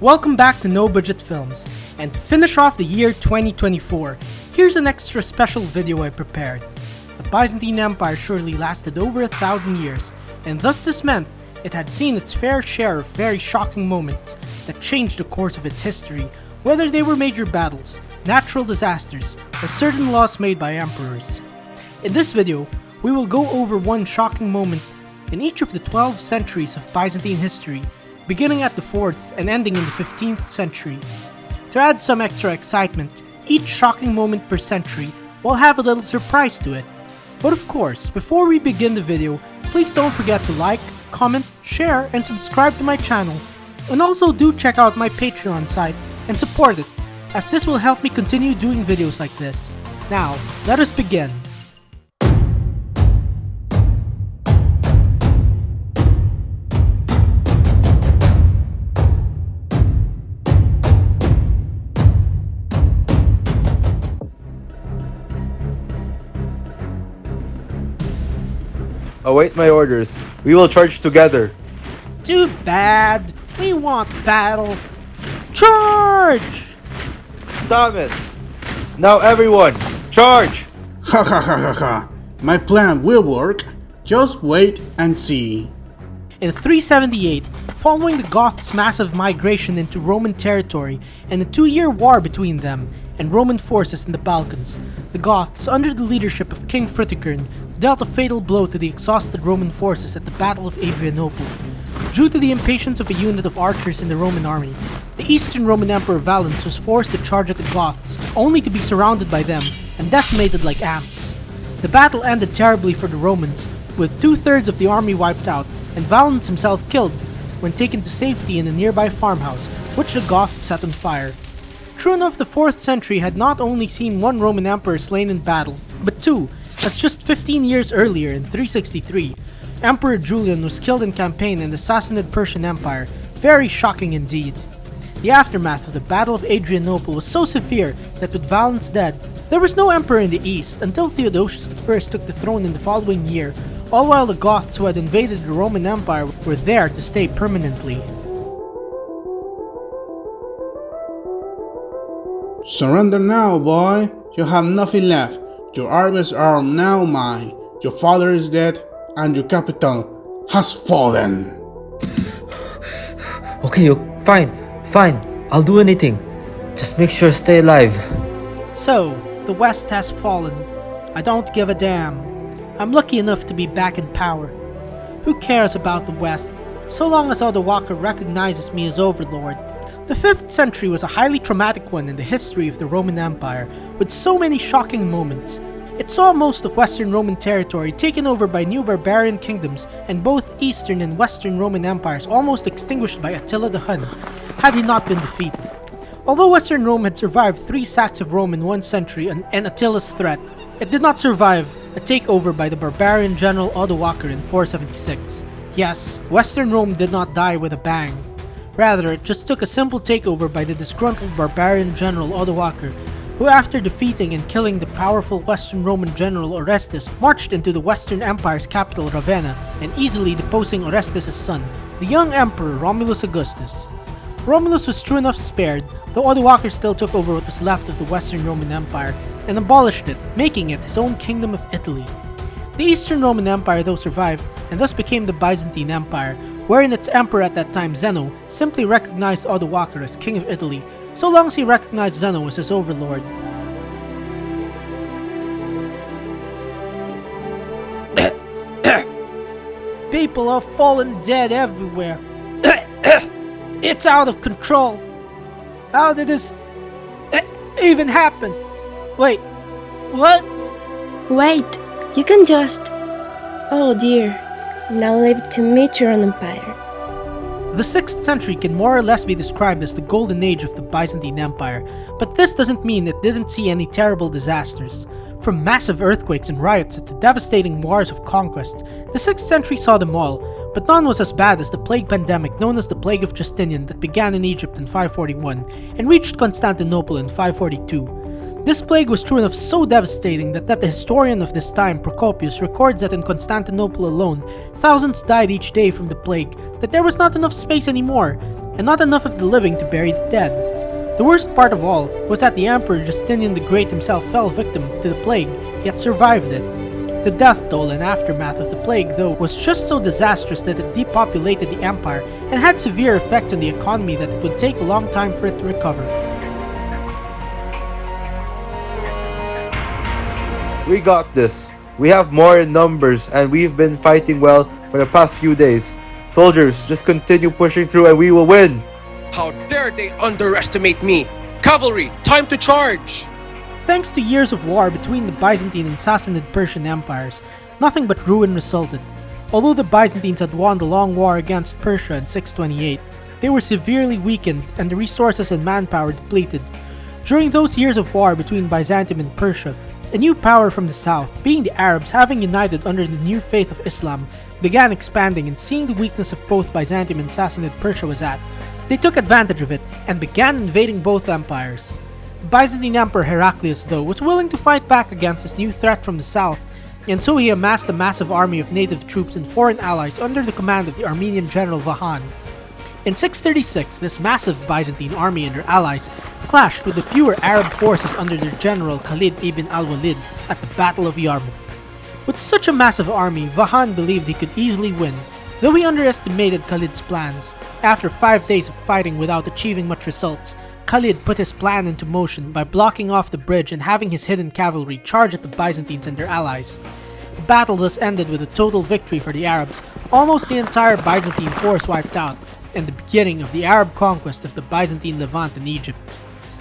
Welcome back to No Budget Films, and to finish off the year 2024, here's an extra special video I prepared. The Byzantine Empire surely lasted over 1,000 years, and thus this meant it had seen its fair share of very shocking moments that changed the course of its history, whether they were major battles, natural disasters, or certain laws made by emperors. In this video, we will go over one shocking moment in each of the 12 centuries of Byzantine history, beginning at the 4th and ending in the 15th century. To add some extra excitement, each shocking moment per century will have a little surprise to it. But of course, before we begin the video, please don't forget to like, comment, share, and subscribe to my channel. And also do check out my Patreon site and support it, as this will help me continue doing videos like this. Now, let us begin. Await my orders. We will charge together. Too bad. We want battle. Charge! Damn it! Now everyone, charge! Ha ha ha ha ha. My plan will work. Just wait and see. In 378, following the Goths' massive migration into Roman territory and a 2-year war between them and Roman forces in the Balkans, the Goths, under the leadership of King Fritigern, dealt a fatal blow to the exhausted Roman forces at the Battle of Adrianople. Due to the impatience of a unit of archers in the Roman army, the Eastern Roman Emperor Valens was forced to charge at the Goths, only to be surrounded by them and decimated like ants. The battle ended terribly for the Romans, with 2/3 of the army wiped out, and Valens himself killed when taken to safety in a nearby farmhouse, which the Goths set on fire. True enough, the 4th century had not only seen one Roman emperor slain in battle, but two, as just 15 years earlier in 363, Emperor Julian was killed in campaign in the Sassanid Persian Empire. Very shocking indeed. The aftermath of the Battle of Adrianople was so severe that with Valens dead, there was no emperor in the east until Theodosius I took the throne in the following year, all while the Goths who had invaded the Roman Empire were there to stay permanently. Surrender now, boy. You have nothing left. Your armies are now mine. Your father is dead, and your capital has fallen. Okay, fine. I'll do anything. Just make sure to stay alive. So, the West has fallen. I don't give a damn. I'm lucky enough to be back in power. Who cares about the West, so long as Odoacer recognizes me as overlord? The 5th century was a highly traumatic one in the history of the Roman Empire, with so many shocking moments. It saw most of Western Roman territory taken over by new barbarian kingdoms, and both Eastern and Western Roman empires almost extinguished by Attila the Hun, had he not been defeated. Although Western Rome had survived 3 sacks of Rome in 1 century and Attila's threat, it did not survive a takeover by the barbarian general Odoacer in 476. Yes, Western Rome did not die with a bang. Rather, it just took a simple takeover by the disgruntled barbarian general Odoacer, who after defeating and killing the powerful Western Roman general Orestes, marched into the Western Empire's capital Ravenna and easily deposing Orestes' son, the young emperor Romulus Augustus. Romulus was true enough spared, though Odoacer still took over what was left of the Western Roman Empire and abolished it, making it his own kingdom of Italy. The Eastern Roman Empire though survived, and thus became the Byzantine Empire, wherein its emperor at that time, Zeno, simply recognized Odoacer as king of Italy, so long as he recognized Zeno as his overlord. People are falling dead everywhere. It's out of control. How did this even happen? Wait, what? Wait, you can just... Oh dear, now leave it to me to run empire. The 6th century can more or less be described as the golden age of the Byzantine Empire, but this doesn't mean it didn't see any terrible disasters. From massive earthquakes and riots to devastating wars of conquest, the 6th century saw them all, but none was as bad as the plague pandemic known as the Plague of Justinian that began in Egypt in 541 and reached Constantinople in 542. This plague was true enough so devastating that the historian of this time, Procopius, records that in Constantinople alone, thousands died each day from the plague, that there was not enough space anymore, and not enough of the living to bury the dead. The worst part of all was that the Emperor Justinian the Great himself fell victim to the plague, yet survived it. The death toll and aftermath of the plague, though, was just so disastrous that it depopulated the empire and had severe effects on the economy that it would take a long time for it to recover. We got this. We have more in numbers and we've been fighting well for the past few days. Soldiers, just continue pushing through and we will win. How dare they underestimate me! Cavalry, time to charge! Thanks to years of war between the Byzantine and Sassanid Persian empires, nothing but ruin resulted. Although the Byzantines had won the long war against Persia in 628, they were severely weakened and the resources and manpower depleted. During those years of war between Byzantium and Persia, a new power from the south, being the Arabs having united under the new faith of Islam, began expanding, and seeing the weakness of both Byzantium and Sassanid Persia was at, they took advantage of it and began invading both empires. The Byzantine Emperor Heraclius, though, was willing to fight back against this new threat from the south, and so he amassed a massive army of native troops and foreign allies under the command of the Armenian general Vahan. In 636, this massive Byzantine army and their allies clashed with the fewer Arab forces under their general Khalid ibn al-Walid at the Battle of Yarmuk. With such a massive army, Vahan believed he could easily win, though he underestimated Khalid's plans. After 5 days of fighting without achieving much results, Khalid put his plan into motion by blocking off the bridge and having his hidden cavalry charge at the Byzantines and their allies. The battle thus ended with a total victory for the Arabs, almost the entire Byzantine force wiped out, and the beginning of the Arab conquest of the Byzantine Levant and Egypt.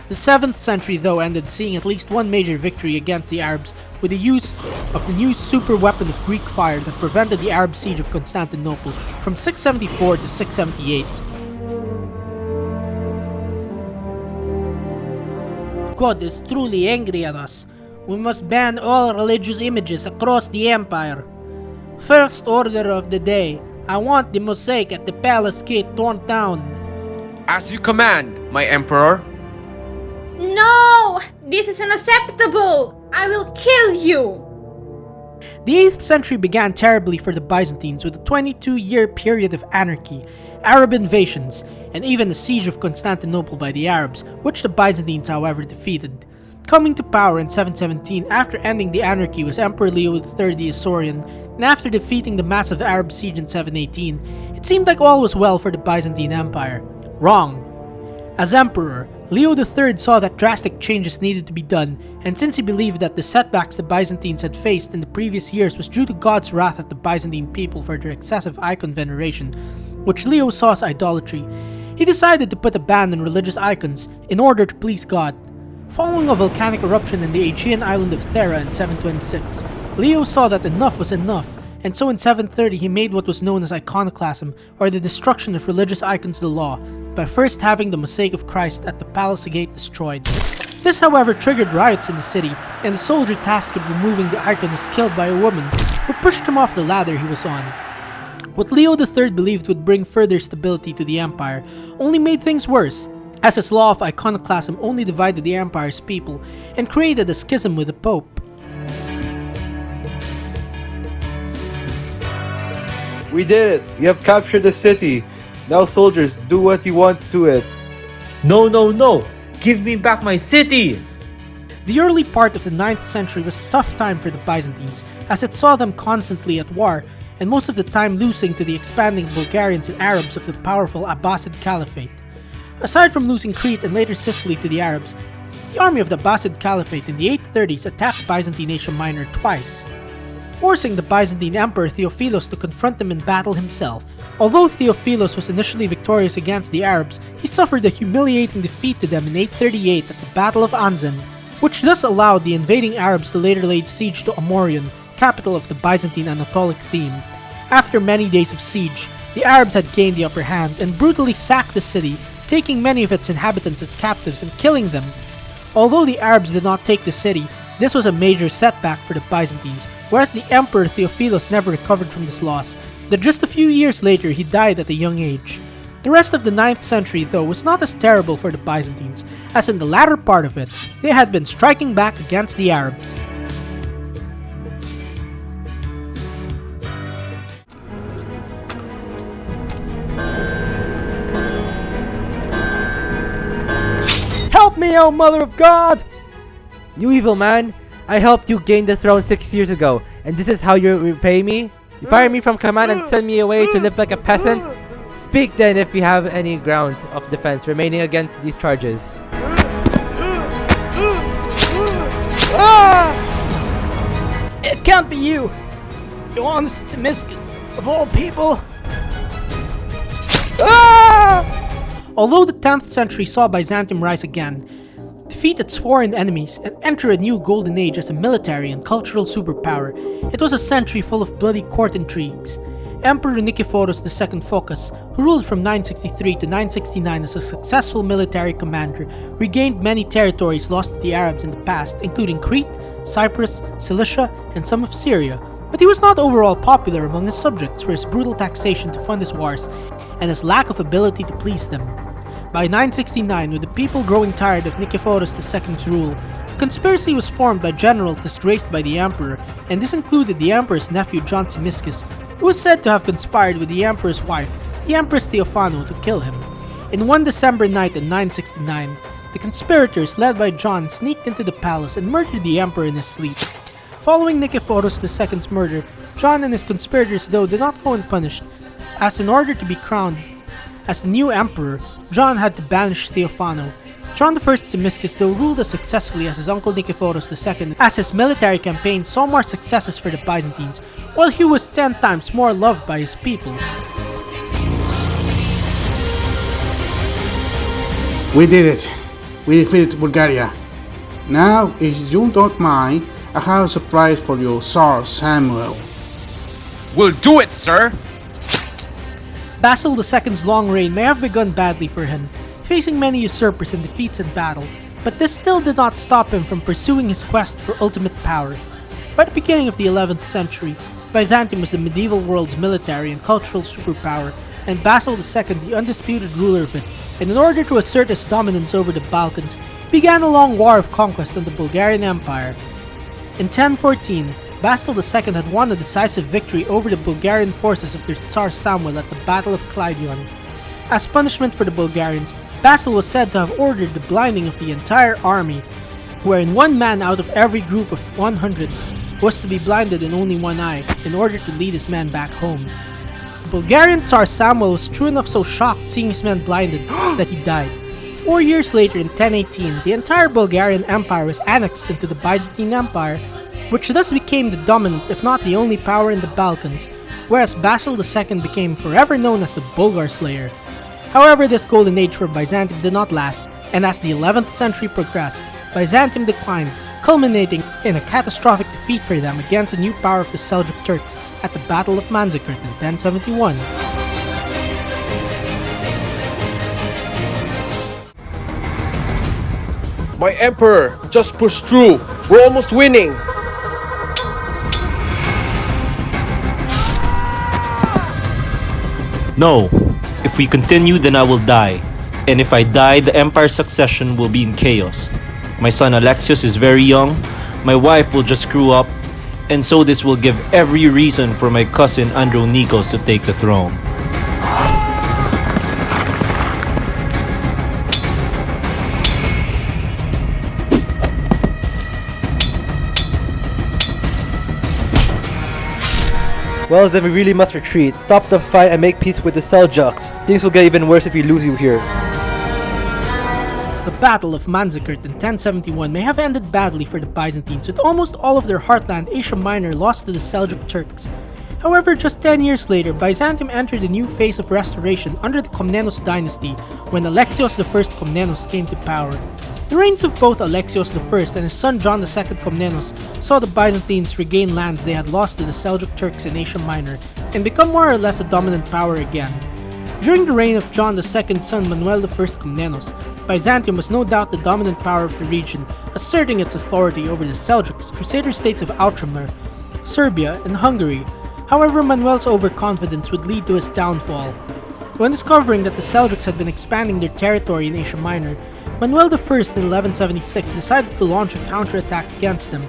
The 7th century though ended seeing at least one major victory against the Arabs with the use of the new super weapon of Greek fire that prevented the Arab siege of Constantinople from 674 to 678. God is truly angry at us. We must ban all religious images across the empire. First order of the day, I want the mosaic at the palace gate torn down. As you command, my emperor. No! This is unacceptable! I will kill you! The 8th century began terribly for the Byzantines with a 22-year period of anarchy, Arab invasions, and even the siege of Constantinople by the Arabs, which the Byzantines however defeated. Coming to power in 717 after ending the anarchy was Emperor Leo III the Isaurian, and after defeating the massive Arab siege in 718, it seemed like all was well for the Byzantine Empire. Wrong. As emperor, Leo III saw that drastic changes needed to be done, and since he believed that the setbacks the Byzantines had faced in the previous years was due to God's wrath at the Byzantine people for their excessive icon veneration, which Leo saw as idolatry, he decided to put a ban on religious icons in order to please God. Following a volcanic eruption in the Aegean island of Thera in 726, Leo saw that enough was enough, and so in 730 he made what was known as Iconoclasm, or the destruction of religious icons the law, by first having the mosaic of Christ at the palace gate destroyed. This however triggered riots in the city, and the soldier tasked with removing the icon was killed by a woman, who pushed him off the ladder he was on. What Leo III believed would bring further stability to the empire only made things worse, as his law of iconoclasm only divided the empire's people and created a schism with the Pope. We did it! We have captured the city! Now soldiers, do what you want to it! No, no, no! Give me back my city! The early part of the 9th century was a tough time for the Byzantines, as it saw them constantly at war, and most of the time losing to the expanding Bulgarians and Arabs of the powerful Abbasid Caliphate. Aside from losing Crete and later Sicily to the Arabs, the army of the Abbasid Caliphate in the 830s attacked Byzantine Asia Minor twice, forcing the Byzantine Emperor Theophilos to confront them in battle himself. Although Theophilos was initially victorious against the Arabs, he suffered a humiliating defeat to them in 838 at the Battle of Anzan, which thus allowed the invading Arabs to later lay siege to Amorion, capital of the Byzantine Anatolic theme. After many days of siege, the Arabs had gained the upper hand and brutally sacked the city, taking many of its inhabitants as captives and killing them. Although the Arabs did not take the city, this was a major setback for the Byzantines, whereas the Emperor Theophilos never recovered from this loss, that just a few years later he died at a young age. The rest of the 9th century though was not as terrible for the Byzantines, as in the latter part of it, they had been striking back against the Arabs. Help me, O Mother of God! You evil man! I helped you gain the throne 6 years ago, and this is how you repay me? You fire me from command and send me away to live like a peasant? Speak then if you have any grounds of defense remaining against these charges. It can't be you! Ioannis Tzimiskis, of all people! Although the 10th century saw Byzantium rise again, defeat its foreign enemies, and enter a new golden age as a military and cultural superpower, it was a century full of bloody court intrigues. Emperor Nikephoros II Phokas, who ruled from 963 to 969 as a successful military commander, regained many territories lost to the Arabs in the past, including Crete, Cyprus, Cilicia, and some of Syria. But he was not overall popular among his subjects for his brutal taxation to fund his wars and his lack of ability to please them. By 969, with the people growing tired of Nikephoros II's rule, a conspiracy was formed by generals disgraced by the emperor, and this included the emperor's nephew John Tzimiskis, who was said to have conspired with the emperor's wife, the Empress Theophano, to kill him. In one December night in 969, the conspirators led by John sneaked into the palace and murdered the emperor in his sleep. Following Nikephoros II's murder, John and his conspirators though did not go unpunished, as in order to be crowned as the new emperor, John had to banish Theophano. John I Tzimiskis though ruled as successfully as his uncle Nikephoros II, as his military campaign saw more successes for the Byzantines, while he was 10 times more loved by his people. We did it. We defeated Bulgaria. Now, if you don't mind, I have a surprise for you, Sir Samuel. We'll do it, sir! Basil II's long reign may have begun badly for him, facing many usurpers and defeats in battle, but this still did not stop him from pursuing his quest for ultimate power. By the beginning of the 11th century, Byzantium was the medieval world's military and cultural superpower, and Basil II the undisputed ruler of it, and in order to assert his dominance over the Balkans, began a long war of conquest on the Bulgarian Empire. In 1014, Basil II had won a decisive victory over the Bulgarian forces of their Tsar Samuel at the Battle of Kleidion. As punishment for the Bulgarians, Basil was said to have ordered the blinding of the entire army, wherein one man out of every group of 100 was to be blinded in only one eye in order to lead his men back home. The Bulgarian Tsar Samuel was true enough so shocked seeing his men blinded that he died. 4 years later in 1018, the entire Bulgarian Empire was annexed into the Byzantine Empire, which thus became the dominant if not the only power in the Balkans, whereas Basil II became forever known as the Bulgar Slayer. However, this golden age for Byzantium did not last, and as the 11th century progressed, Byzantium declined, culminating in a catastrophic defeat for them against the new power of the Seljuk Turks at the Battle of Manzikert in 1071. My emperor, just push through. We're almost winning. No. If we continue, then I will die. And if I die, the empire's succession will be in chaos. My son Alexios is very young, my wife will just screw up, and so this will give every reason for my cousin Andronikos to take the throne. Well, then we really must retreat. Stop the fight and make peace with the Seljuks. Things will get even worse if we lose you here. The Battle of Manzikert in 1071 may have ended badly for the Byzantines, with almost all of their heartland Asia Minor lost to the Seljuk Turks. However, just 10 years later, Byzantium entered a new phase of restoration under the Komnenos dynasty when Alexios I Komnenos came to power. The reigns of both Alexios I and his son John II Komnenos saw the Byzantines regain lands they had lost to the Seljuk Turks in Asia Minor and become more or less a dominant power again. During the reign of John II's son Manuel I Komnenos, Byzantium was no doubt the dominant power of the region, asserting its authority over the Seljuks, crusader states of Outremer, Serbia, and Hungary. However, Manuel's overconfidence would lead to his downfall. When discovering that the Seljuks had been expanding their territory in Asia Minor, Manuel I in 1176 decided to launch a counterattack against them,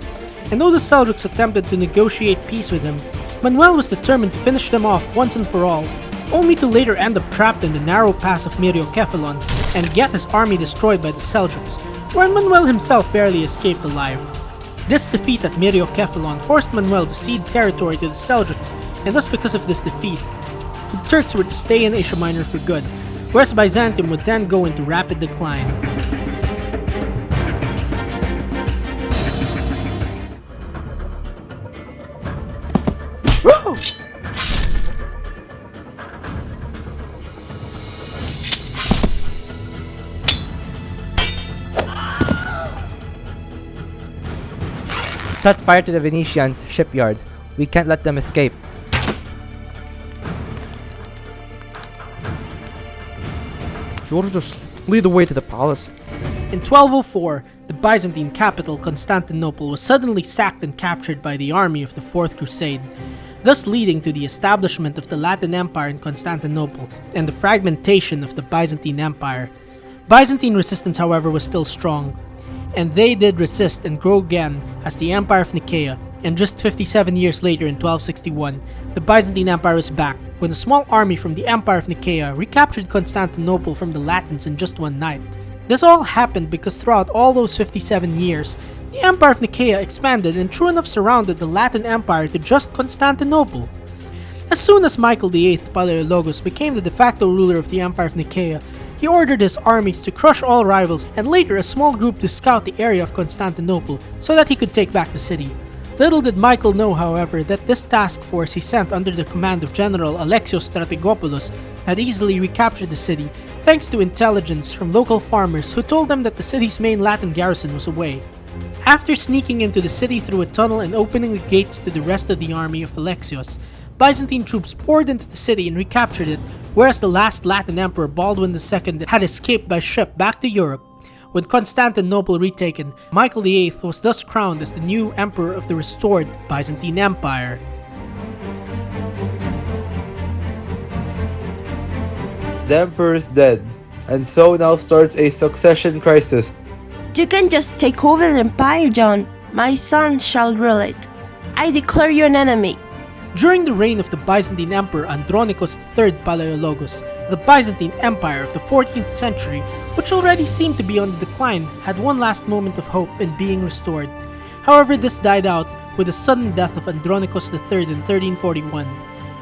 and though the Seljuks attempted to negotiate peace with him, Manuel was determined to finish them off once and for all. only to later end up trapped in the narrow pass of Myriokephalon and get his army destroyed by the Seljuks, where Manuel himself barely escaped alive. This defeat at Myriokephalon forced Manuel to cede territory to the Seljuks, and thus because of this defeat, the Turks were to stay in Asia Minor for good, whereas Byzantium would then go into rapid decline. Set fire to the Venetians' shipyards. We can't let them escape. Georgios, lead the way to the palace. In 1204, the Byzantine capital Constantinople was suddenly sacked and captured by the army of the Fourth Crusade, thus leading to the establishment of the Latin Empire in Constantinople and the fragmentation of the Byzantine Empire. Byzantine resistance, however, was still strong, and they did resist and grow again as the Empire of Nicaea, and just 57 years later in 1261, the Byzantine Empire was back when a small army from the Empire of Nicaea recaptured Constantinople from the Latins in just one night. This all happened because throughout all those 57 years, the Empire of Nicaea expanded and true enough surrounded the Latin Empire to just Constantinople. As soon as Michael VIII Palaiologos became the de facto ruler of the Empire of Nicaea, he ordered his armies to crush all rivals and later a small group to scout the area of Constantinople so that he could take back the city. Little did Michael know, however, that this task force he sent under the command of General Alexios Strategopoulos had easily recaptured the city thanks to intelligence from local farmers who told them that the city's main Latin garrison was away. After sneaking into the city through a tunnel and opening the gates to the rest of the army of Alexios, Byzantine troops poured into the city and recaptured it, whereas the last Latin emperor Baldwin II had escaped by ship back to Europe. With Constantinople retaken, Michael VIII was thus crowned as the new emperor of the restored Byzantine Empire. The emperor is dead, and so now starts a succession crisis. You can just take over the empire, John. My son shall rule it. I declare you an enemy. During the reign of the Byzantine Emperor Andronikos III Palaiologos, the Byzantine Empire of the 14th century, which already seemed to be on the decline, had one last moment of hope in being restored. However, this died out with the sudden death of Andronikos III in 1341.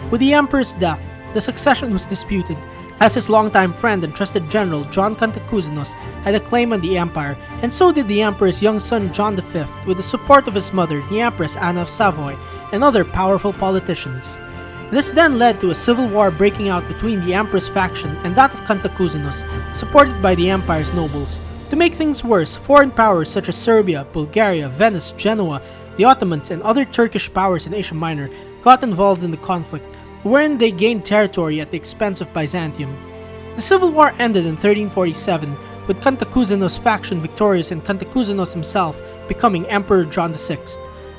With the emperor's death, the succession was disputed, as his longtime friend and trusted general John Cantacuzénos had a claim on the empire, and so did the emperor's young son John V, with the support of his mother, the Empress Anna of Savoy, and other powerful politicians. This then led to a civil war breaking out between the emperor's faction and that of Cantacuzénos, supported by the empire's nobles. To make things worse, foreign powers such as Serbia, Bulgaria, Venice, Genoa, the Ottomans, and other Turkish powers in Asia Minor got involved in the conflict, wherein they gained territory at the expense of Byzantium. The civil war ended in 1347, with Cantacuzénos' faction victorious and Cantacuzénos himself becoming Emperor John VI.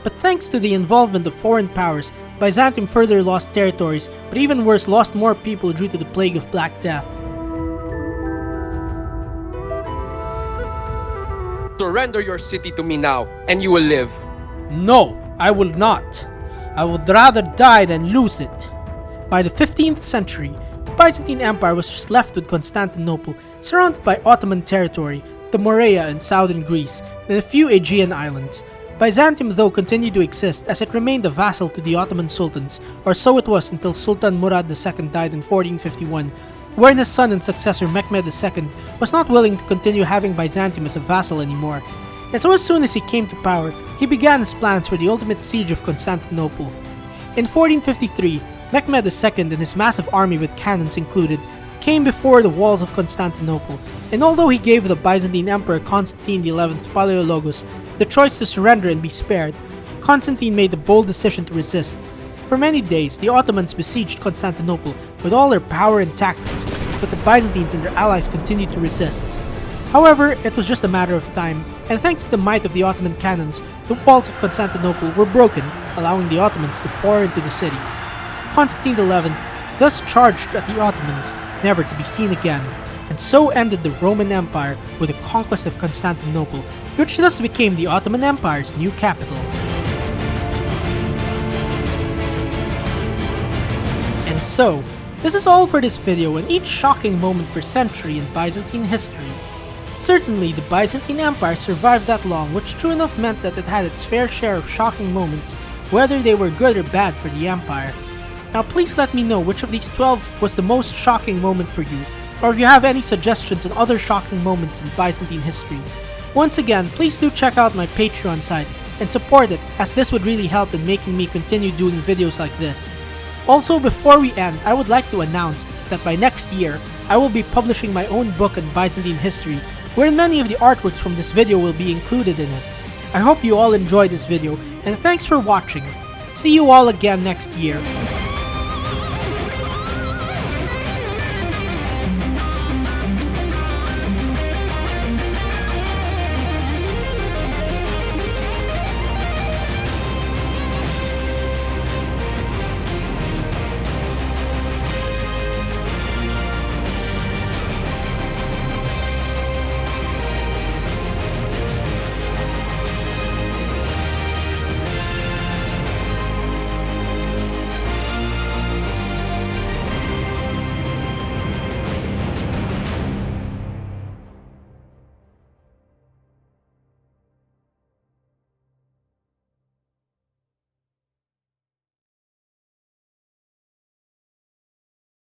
But thanks to the involvement of foreign powers, Byzantium further lost territories, but even worse, lost more people due to the plague of Black Death. Surrender your city to me now, and you will live. No, I will not. I would rather die than lose it. By the 15th century, the Byzantine Empire was just left with Constantinople, surrounded by Ottoman territory, the Morea in southern Greece, and a few Aegean islands. Byzantium though continued to exist as it remained a vassal to the Ottoman sultans, or so it was until Sultan Murad II died in 1451, wherein his son and successor Mehmed II was not willing to continue having Byzantium as a vassal anymore. And so as soon as he came to power, he began his plans for the ultimate siege of Constantinople. In 1453, Mehmed II and his massive army with cannons included came before the walls of Constantinople, and although he gave the Byzantine Emperor Constantine XI Palaiologos the choice to surrender and be spared, Constantine made the bold decision to resist. For many days, the Ottomans besieged Constantinople with all their power and tactics, but the Byzantines and their allies continued to resist. However, it was just a matter of time, and thanks to the might of the Ottoman cannons, the walls of Constantinople were broken, allowing the Ottomans to pour into the city. Constantine XI thus charged at the Ottomans, never to be seen again, and so ended the Roman Empire with the conquest of Constantinople, which thus became the Ottoman Empire's new capital. And so, This is all for this video and each shocking moment per century in Byzantine history. Certainly, the Byzantine Empire survived that long, which true enough meant that it had its fair share of shocking moments, whether they were good or bad for the Empire. Now please let me know which of these 12 was the most shocking moment for you, or if you have any suggestions on other shocking moments in Byzantine history. Once again, please do check out my Patreon site and support it, as this would really help in making me continue doing videos like this. Also, before we end, I would like to announce that by next year, I will be publishing my own book on Byzantine history, where many of the artworks from this video will be included in it. I hope you all enjoyed this video, and thanks for watching. See you all again next year.